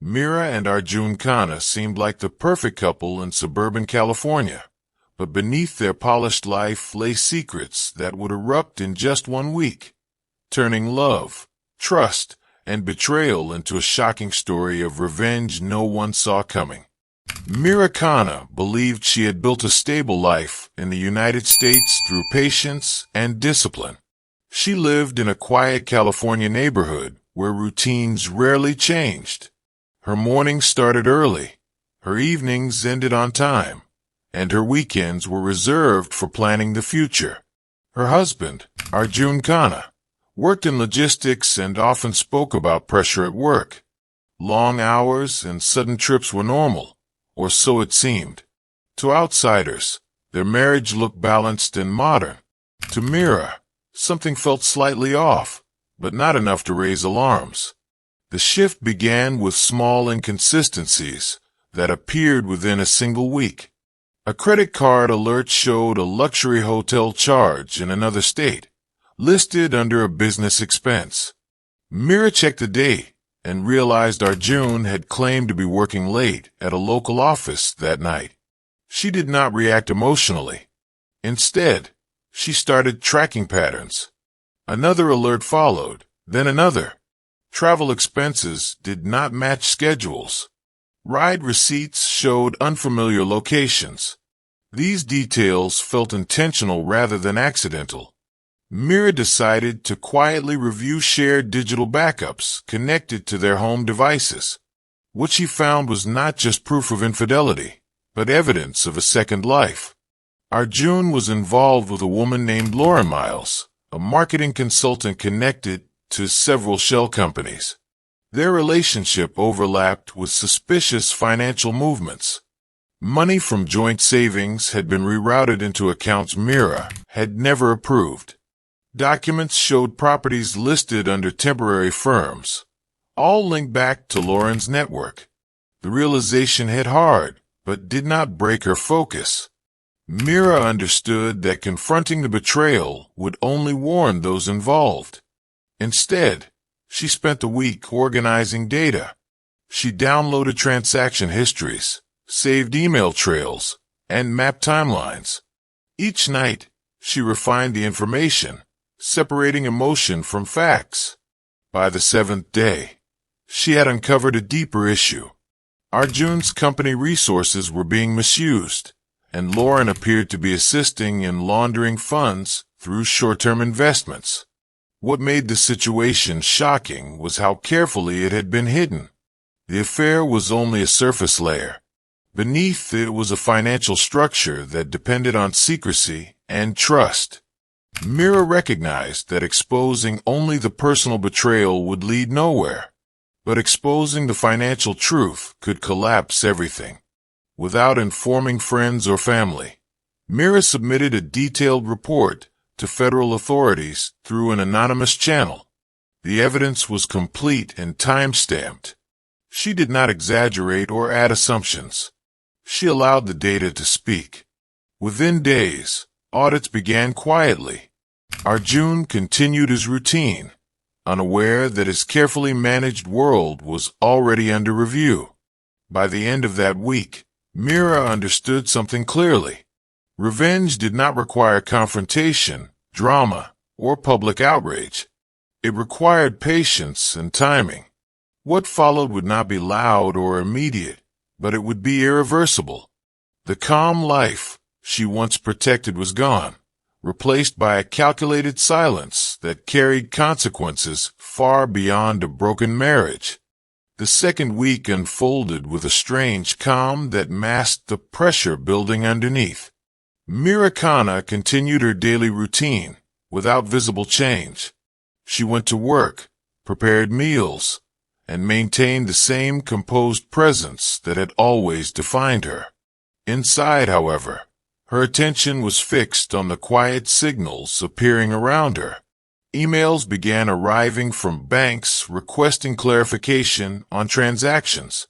Meera and Arjun Khanna seemed like the perfect couple in suburban California, but beneath their polished life lay secrets that would erupt in just 1 week, turning love, trust, and betrayal into a shocking story of revenge no one saw coming. Meera Khanna believed she had built a stable life in the United States through patience and discipline. She lived in a quiet California neighborhood where routines rarely changed. Her mornings started early, her evenings ended on time, and her weekends were reserved for planning the future. Her husband, Arjun Khanna, worked in logistics and often spoke about pressure at work. Long hours and sudden trips were normal, or so it seemed. To outsiders, their marriage looked balanced and modern. To Meera, something felt slightly off, but not enough to raise alarms. The shift began with small inconsistencies that appeared within a single week. A credit card alert showed a luxury hotel charge in another state, listed under a business expense. Meera checked the date and realized Arjun had claimed to be working late at a local office that night. She did not react emotionally. Instead, she started tracking patterns. Another alert followed, then another. Travel expenses did not match schedules. Ride receipts showed unfamiliar locations. These details felt intentional rather than accidental. Meera decided to quietly review shared digital backups connected to their home devices. What she found was not just proof of infidelity, but evidence of a second life. Arjun was involved with a woman named Lauren Miles, a marketing consultant connected to several shell companies. Their relationship overlapped with suspicious financial movements. Money from joint savings had been rerouted into accounts Meera had never approved. Documents showed properties listed under temporary firms, all linked back to Lauren's network. The realization hit hard, but did not break her focus. Meera understood that confronting the betrayal would only warn those involved. Instead, she spent the week organizing data. She downloaded transaction histories, saved email trails, and mapped timelines. Each night, she refined the information, separating emotion from facts. By the 7th day, she had uncovered a deeper issue. Arjun's company resources were being misused, and Lauren appeared to be assisting in laundering funds through short-term investments. What made the situation shocking was how carefully it had been hidden. The affair was only a surface layer. Beneath it was a financial structure that depended on secrecy and trust. Meera recognized that exposing only the personal betrayal would lead nowhere, but exposing the financial truth could collapse everything. Without informing friends or family, Meera submitted a detailed report to federal authorities through an anonymous channel. The evidence was complete and time-stamped. She did not exaggerate or add assumptions. She allowed the data to speak. Within days, audits began quietly. Arjun continued his routine, unaware that his carefully managed world was already under review. By the end of that week, Meera understood something clearly. Revenge did not require confrontation, drama, or public outrage. It required patience and timing. What followed would not be loud or immediate, but it would be irreversible. The calm life she once protected was gone, replaced by a calculated silence that carried consequences far beyond a broken marriage. The second week unfolded with a strange calm that masked the pressure building underneath. Meera Khanna continued her daily routine without visible change. She went to work, prepared meals, and maintained the same composed presence that had always defined her. Inside, however, her attention was fixed on the quiet signals appearing around her. Emails began arriving from banks requesting clarification on transactions.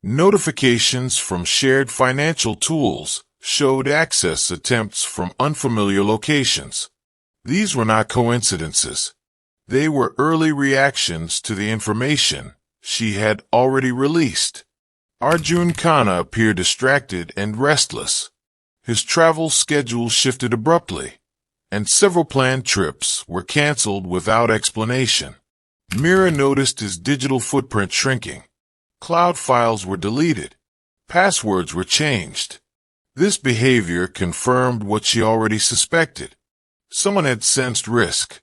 Notifications from shared financial tools showed access attempts from unfamiliar locations. These were not coincidences. They were early reactions to the information she had already released. Arjun Khanna appeared distracted and restless. His travel schedule shifted abruptly, and several planned trips were canceled without explanation. Meera noticed his digital footprint shrinking. Cloud files were deleted. Passwords were changed. This behavior confirmed what she already suspected. Someone had sensed risk.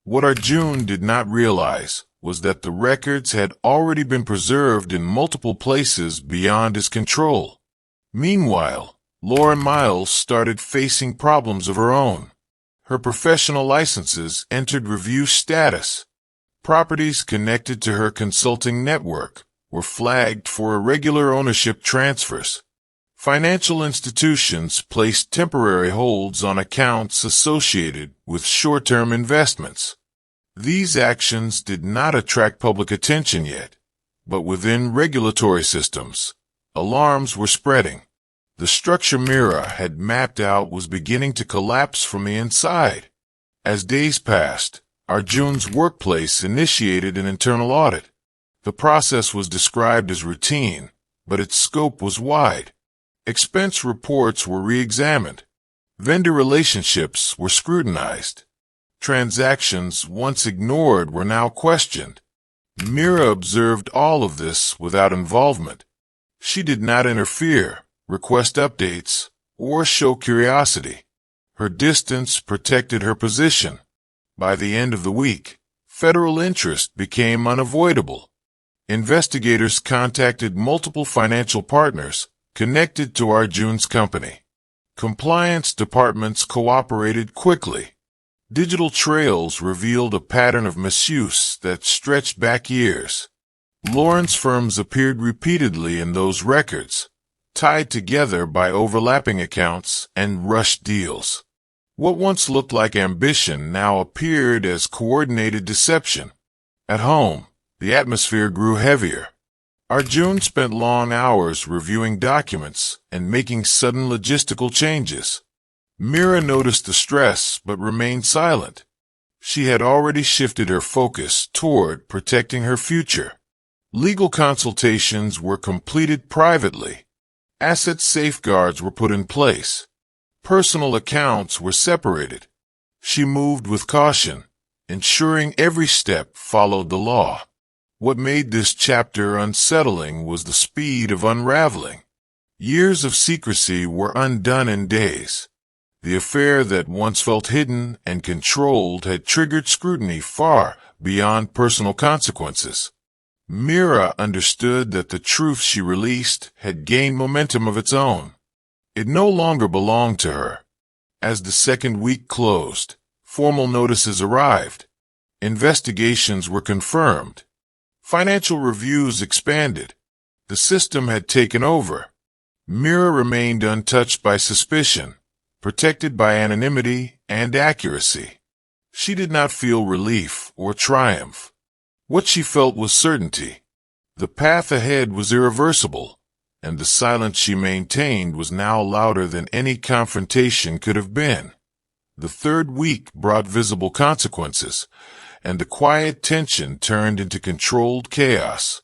What Arjun did not realize was that the records had already been preserved in multiple places beyond his control. Meanwhile, Lauren Miles started facing problems of her own. Her professional licenses entered review status. Properties connected to her consulting network were flagged for irregular ownership transfers. Financial institutions placed temporary holds on accounts associated with short-term investments. These actions did not attract public attention yet, but within regulatory systems, alarms were spreading. The structure Meera had mapped out was beginning to collapse from the inside. As days passed, Arjun's workplace initiated an internal audit. The process was described as routine, but its scope was wide. Expense reports were re-examined. Vendor relationships were scrutinized. Transactions once ignored were now questioned. Meera observed all of this without involvement. She did not interfere, request updates, or show curiosity. Her distance protected her position. By the end of the week, federal interest became unavoidable. Investigators contacted multiple financial partners connected to Arjun's company. Compliance departments cooperated quickly. Digital trails revealed a pattern of misuse that stretched back years. Lauren's firms appeared repeatedly in those records, tied together by overlapping accounts and rushed deals. What once looked like ambition now appeared as coordinated deception. At home, the atmosphere grew heavier. Arjun spent long hours reviewing documents and making sudden logistical changes. Meera noticed the stress but remained silent. She had already shifted her focus toward protecting her future. Legal consultations were completed privately. Asset safeguards were put in place. Personal accounts were separated. She moved with caution, ensuring every step followed the law. What made this chapter unsettling was the speed of unraveling. Years of secrecy were undone in days. The affair that once felt hidden and controlled had triggered scrutiny far beyond personal consequences. Meera understood that the truth she released had gained momentum of its own. It no longer belonged to her. As the second week closed, formal notices arrived. Investigations were confirmed. Financial reviews expanded. The system had taken over. Meera remained untouched by suspicion, protected by anonymity and accuracy. She did not feel relief or triumph. What she felt was certainty. The path ahead was irreversible, and the silence she maintained was now louder than any confrontation could have been. The third week brought visible consequences, and the quiet tension turned into controlled chaos.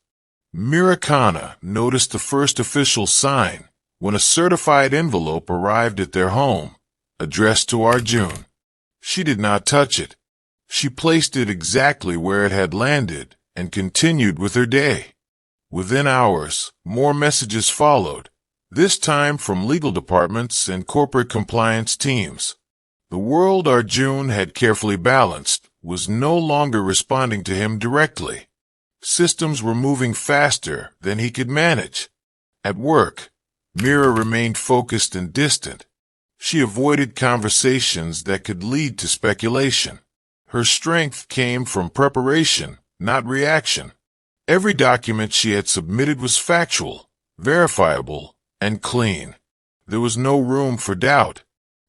Meera Khanna noticed the first official sign when a certified envelope arrived at their home, addressed to Arjun. She did not touch it. She placed it exactly where it had landed and continued with her day. Within hours, more messages followed, this time from legal departments and corporate compliance teams. The world Arjun had carefully balanced was no longer responding to him directly. Systems were moving faster than he could manage. At work, Meera remained focused and distant. She avoided conversations that could lead to speculation. Her strength came from preparation, not reaction. Every document she had submitted was factual, verifiable, and clean. There was no room for doubt.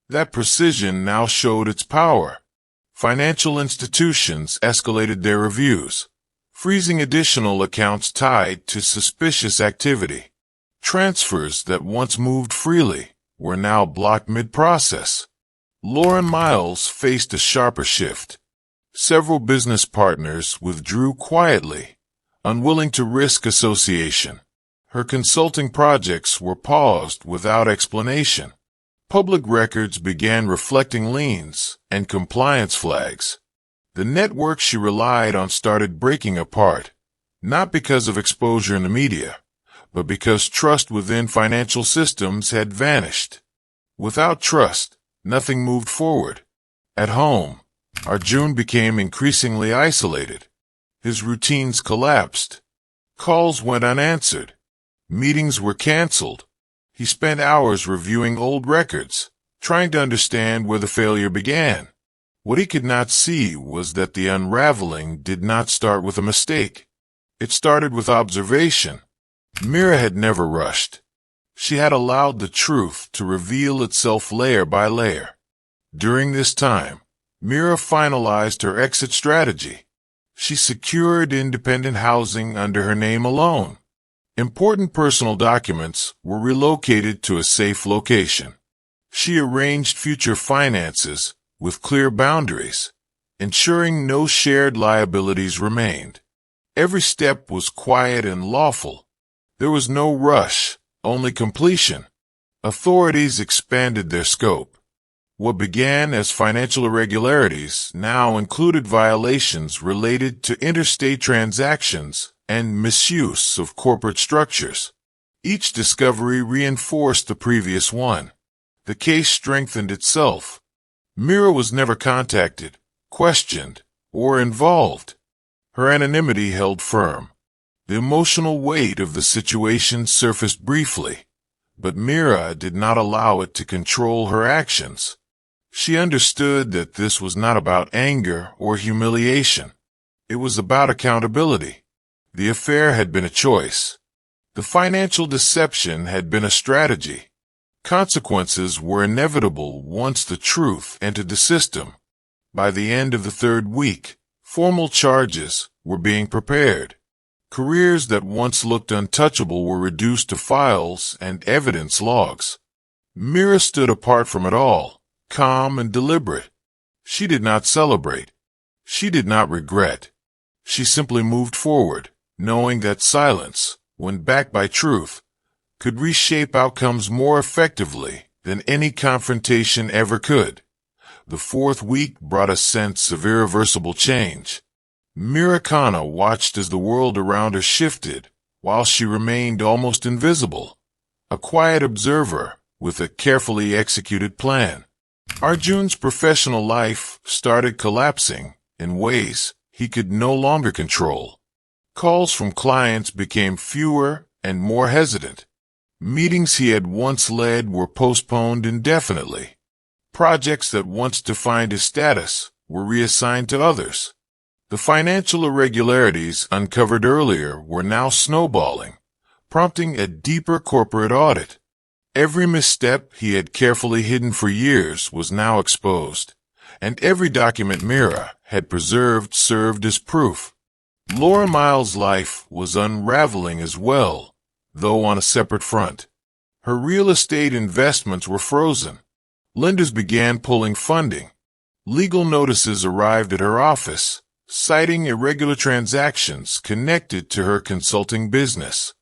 That precision now showed its power. Financial institutions escalated their reviews, freezing additional accounts tied to suspicious activity. Transfers that once moved freely were now blocked mid-process. Lauren Miles faced a sharper shift. Several business partners withdrew quietly, unwilling to risk association. Her consulting projects were paused without explanation. Public records began reflecting liens and compliance flags. The network she relied on started breaking apart, not because of exposure in the media, but because trust within financial systems had vanished. Without trust, nothing moved forward. At home, Arjun became increasingly isolated. His routines collapsed. Calls went unanswered. Meetings were canceled. He spent hours reviewing old records, trying to understand where the failure began. What he could not see was that the unraveling did not start with a mistake. It started with observation. Meera had never rushed. She had allowed the truth to reveal itself layer by layer. During this time, Meera finalized her exit strategy. She secured independent housing under her name alone. Important personal documents were relocated to a safe location. She arranged future finances with clear boundaries, ensuring no shared liabilities remained. Every step was quiet and lawful. There was no rush, only completion. Authorities expanded their scope. What began as financial irregularities now included violations related to interstate transactions and misuse of corporate structures. Each discovery reinforced the previous one. The case strengthened itself. Meera was never contacted, questioned, or involved. Her anonymity held firm. The emotional weight of the situation surfaced briefly, but Meera did not allow it to control her actions. She understood that this was not about anger or humiliation. It was about accountability. The affair had been a choice. The financial deception had been a strategy. Consequences were inevitable once the truth entered the system. By the end of the third week, formal charges were being prepared. Careers that once looked untouchable were reduced to files and evidence logs. Meera stood apart from it all, calm and deliberate. She did not celebrate. She did not regret. She simply moved forward, knowing that silence, when backed by truth, could reshape outcomes more effectively than any confrontation ever could. The fourth week brought a sense of irreversible change. Meera Khanna watched as the world around her shifted, while she remained almost invisible, a quiet observer with a carefully executed plan. Arjun's professional life started collapsing in ways he could no longer control. Calls from clients became fewer and more hesitant. Meetings he had once led were postponed indefinitely. Projects that once defined his status were reassigned to others. The financial irregularities uncovered earlier were now snowballing, prompting a deeper corporate audit. Every misstep he had carefully hidden for years was now exposed, and every document Meera had preserved served as proof. Laura Miles' life was unraveling as well, though on a separate front. Her real estate investments were frozen. Lenders began pulling funding. Legal notices arrived at her office, citing irregular transactions connected to her consulting business.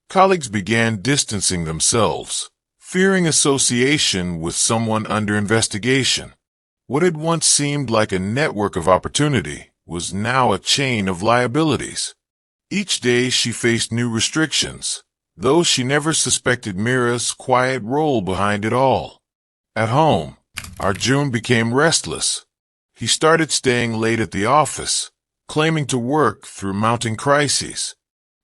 Colleagues began distancing themselves, fearing association with someone under investigation. What had once seemed like a network of opportunity was now a chain of liabilities. Each day she faced new restrictions, though she never suspected Meera's quiet role behind it all. At home, Arjun became restless. He started staying late at the office, claiming to work through mounting crises.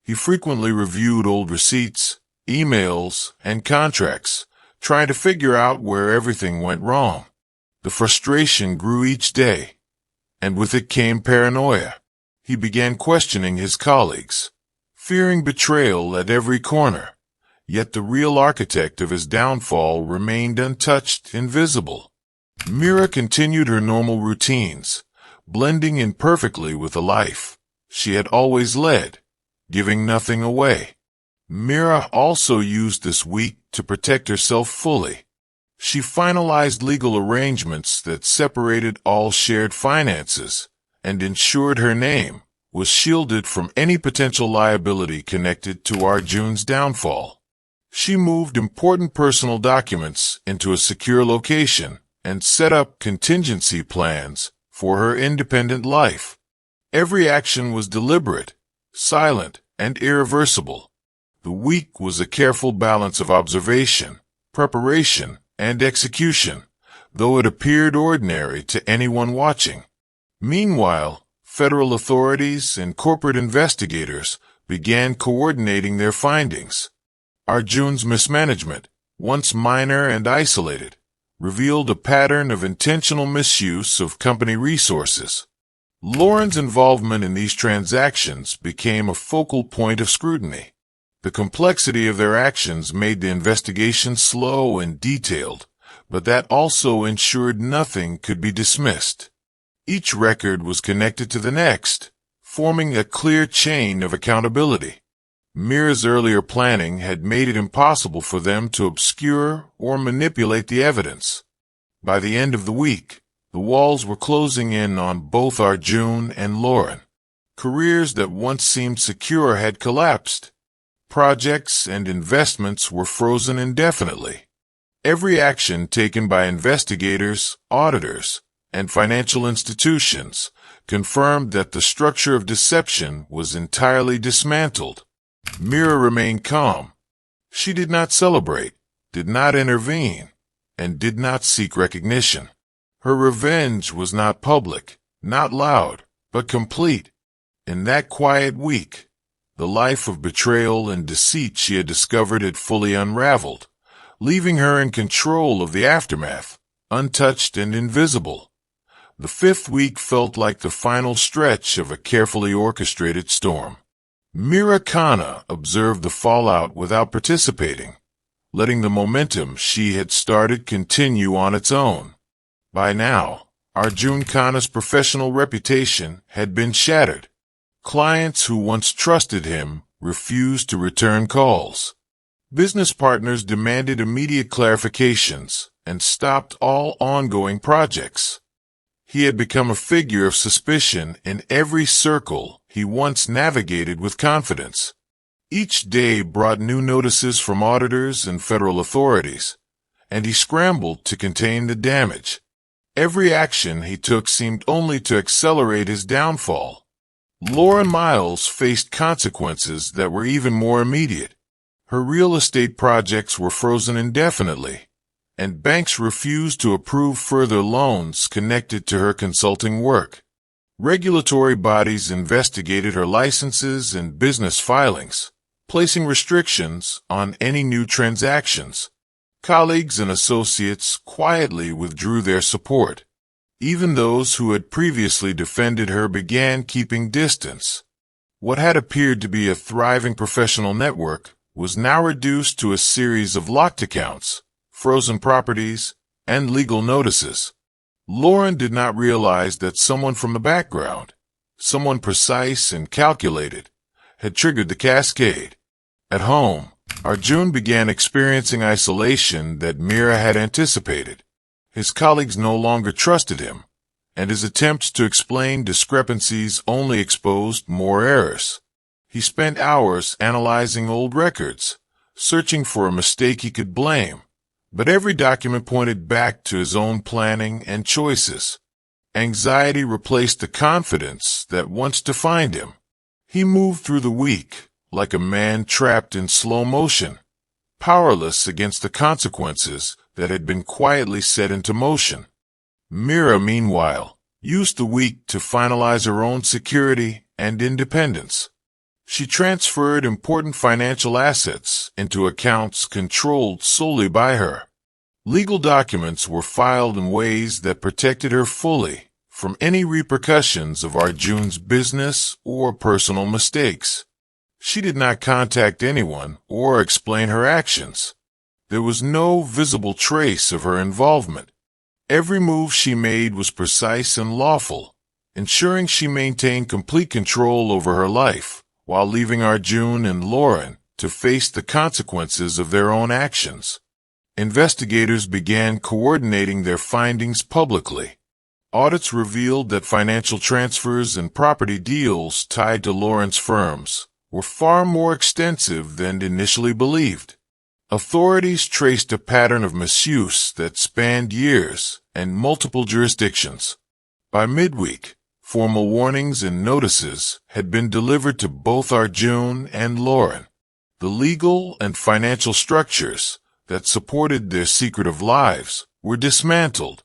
He frequently reviewed old receipts, emails, and contracts, trying to figure out where everything went wrong. The frustration grew each day, and with it came paranoia. He began questioning his colleagues, fearing betrayal at every corner. Yet the real architect of his downfall remained untouched, invisible. Meera continued her normal routines, blending in perfectly with the life she had always led, giving nothing away. Meera also used this week to protect herself fully. She finalized legal arrangements that separated all shared finances and ensured her name was shielded from any potential liability connected to Arjun's downfall. She moved important personal documents into a secure location and set up contingency plans for her independent life. Every action was deliberate, silent, and irreversible. The week was a careful balance of observation, preparation, and execution, though it appeared ordinary to anyone watching. Meanwhile, federal authorities and corporate investigators began coordinating their findings. Arjun's mismanagement, once minor and isolated, revealed a pattern of intentional misuse of company resources. Lauren's involvement in these transactions became a focal point of scrutiny. The complexity of their actions made the investigation slow and detailed, but that also ensured nothing could be dismissed. Each record was connected to the next, forming a clear chain of accountability. Meera's earlier planning had made it impossible for them to obscure or manipulate the evidence. By the end of the week, the walls were closing in on both Arjun and Lauren. Careers that once seemed secure had collapsed. Projects and investments were frozen indefinitely. Every action taken by investigators, auditors, and financial institutions confirmed that the structure of deception was entirely dismantled. Meera remained calm. She did not celebrate, did not intervene, and did not seek recognition. Her revenge was not public, not loud, but complete. In that quiet week, the life of betrayal and deceit she had discovered had fully unraveled, leaving her in control of the aftermath, untouched and invisible. The fifth week felt like the final stretch of a carefully orchestrated storm. Meera Khanna observed the fallout without participating, letting the momentum she had started continue on its own. By now, Arjun Khanna's professional reputation had been shattered. Clients who once trusted him refused to return calls. Business partners demanded immediate clarifications and stopped all ongoing projects. He had become a figure of suspicion in every circle he once navigated with confidence. Each day brought new notices from auditors and federal authorities, and he scrambled to contain the damage. Every action he took seemed only to accelerate his downfall. Lauren Miles faced consequences that were even more immediate. Her real estate projects were frozen indefinitely, and banks refused to approve further loans connected to her consulting work. Regulatory bodies investigated her licenses and business filings, placing restrictions on any new transactions. Colleagues and associates quietly withdrew their support. Even those who had previously defended her began keeping distance. What had appeared to be a thriving professional network was now reduced to a series of locked accounts, frozen properties, and legal notices. Lauren did not realize that someone from the background, someone precise and calculated, had triggered the cascade. At home, Arjun began experiencing isolation that Meera had anticipated. His colleagues no longer trusted him, and his attempts to explain discrepancies only exposed more errors. He spent hours analyzing old records, searching for a mistake he could blame, but every document pointed back to his own planning and choices. Anxiety replaced the confidence that once defined him. He moved through the week like a man trapped in slow motion, powerless against the consequences that had been quietly set into motion. Meera, meanwhile, used the week to finalize her own security and independence. She transferred important financial assets into accounts controlled solely by her. Legal documents were filed in ways that protected her fully from any repercussions of Arjun's business or personal mistakes. She did not contact anyone or explain her actions. There was no visible trace of her involvement. Every move she made was precise and lawful, ensuring she maintained complete control over her life, while leaving Arjun and Lauren to face the consequences of their own actions. Investigators began coordinating their findings publicly. Audits revealed that financial transfers and property deals tied to Lauren's firms were far more extensive than initially believed. Authorities traced a pattern of misuse that spanned years and multiple jurisdictions. By midweek, formal warnings and notices had been delivered to both Arjun and Lauren. The legal and financial structures that supported their secretive lives were dismantled.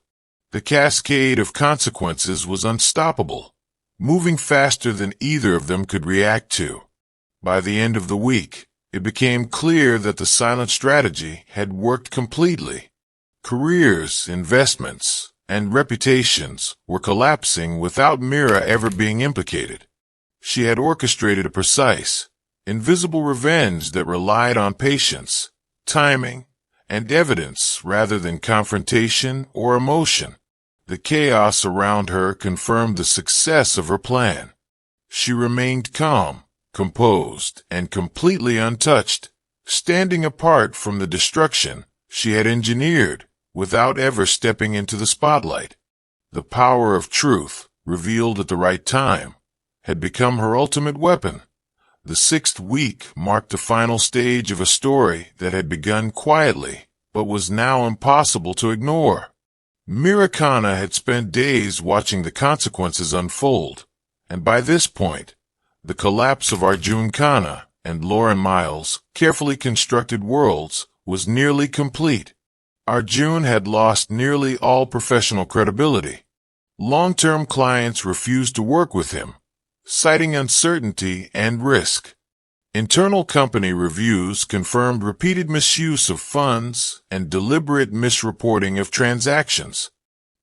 The cascade of consequences was unstoppable, moving faster than either of them could react to. By the end of the week, it became clear that the silent strategy had worked completely. Careers, investments, and reputations were collapsing without Meera ever being implicated. She had orchestrated a precise, invisible revenge that relied on patience, timing, and evidence rather than confrontation or emotion. The chaos around her confirmed the success of her plan. She remained calm, composed, and completely untouched, standing apart from the destruction she had engineered without ever stepping into the spotlight. The power of truth, revealed at the right time, had become her ultimate weapon. The 6th week marked the final stage of a story that had begun quietly, but was now impossible to ignore. Meera Khanna had spent days watching the consequences unfold, and by this point, the collapse of Arjun Khanna and Lauren Miles' carefully constructed worlds was nearly complete. Arjun had lost nearly all professional credibility. Long-term clients refused to work with him, citing uncertainty and risk. Internal company reviews confirmed repeated misuse of funds and deliberate misreporting of transactions.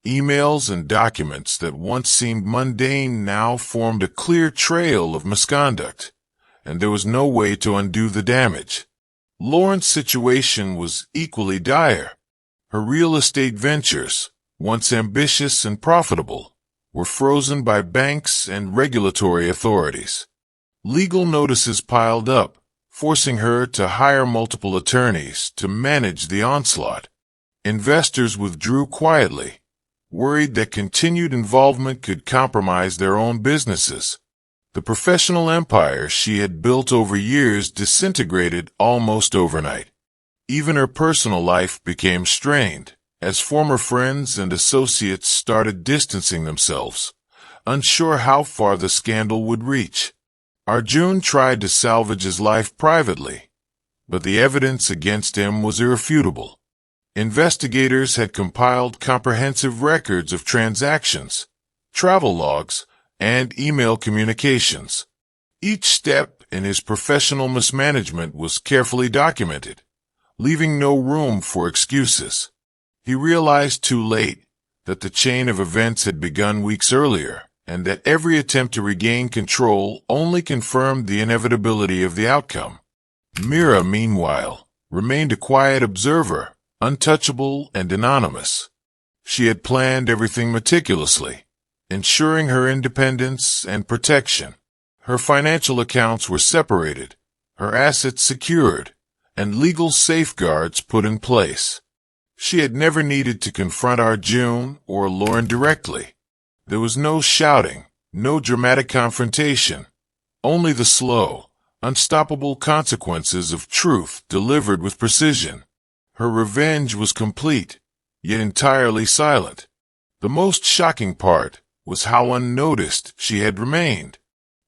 Emails and documents that once seemed mundane now formed a clear trail of misconduct, and there was no way to undo the damage. Lauren's situation was equally dire. Her real estate ventures, once ambitious and profitable, were frozen by banks and regulatory authorities. Legal notices piled up, forcing her to hire multiple attorneys to manage the onslaught. Investors withdrew quietly, worried that continued involvement could compromise their own businesses. The professional empire she had built over years disintegrated almost overnight. Even her personal life became strained, as former friends and associates started distancing themselves, unsure how far the scandal would reach. Arjun tried to salvage his life privately, but the evidence against him was irrefutable. Investigators had compiled comprehensive records of transactions, travel logs, and email communications. Each step in his professional mismanagement was carefully documented, leaving no room for excuses. He realized too late that the chain of events had begun weeks earlier, and that every attempt to regain control only confirmed the inevitability of the outcome. Meera, meanwhile, remained a quiet observer, untouchable and anonymous. She had planned everything meticulously, ensuring her independence and protection. Her financial accounts were separated, her assets secured, and legal safeguards put in place. She had never needed to confront Arjun or Lauren directly. There was no shouting, no dramatic confrontation, only the slow, unstoppable consequences of truth delivered with precision. Her revenge was complete, yet entirely silent. The most shocking part was how unnoticed she had remained.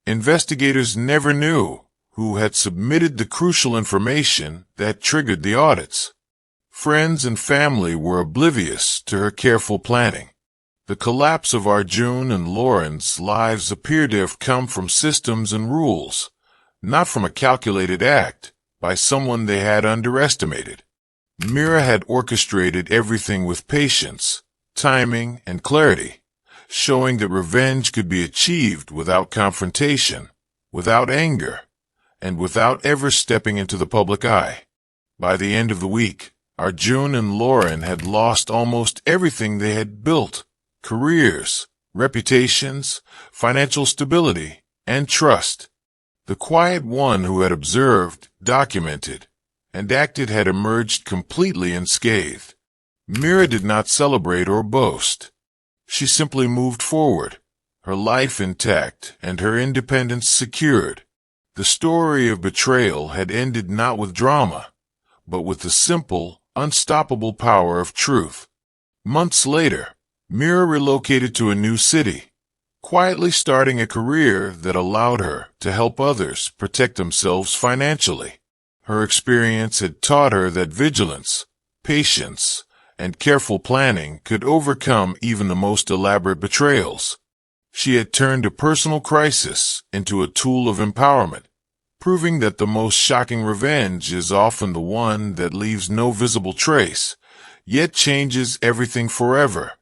Investigators never knew who had submitted the crucial information that triggered the audits. Friends and family were oblivious to her careful planning. The collapse of Arjun and Lauren's lives appeared to have come from systems and rules, not from a calculated act by someone they had underestimated. Meera had orchestrated everything with patience, timing, and clarity, showing that revenge could be achieved without confrontation, without anger, and without ever stepping into the public eye. By the end of the week, Arjun and Lauren had lost almost everything they had built: careers, reputations, financial stability, and trust. The quiet one who had observed, documented, and acted had emerged completely unscathed. Meera did not celebrate or boast. She simply moved forward, her life intact and her independence secured. The story of betrayal had ended not with drama, but with the simple, unstoppable power of truth. Months later, Meera relocated to a new city, quietly starting a career that allowed her to help others protect themselves financially. Her experience had taught her that vigilance, patience, and careful planning could overcome even the most elaborate betrayals. She had turned a personal crisis into a tool of empowerment, proving that the most shocking revenge is often the one that leaves no visible trace, yet changes everything forever.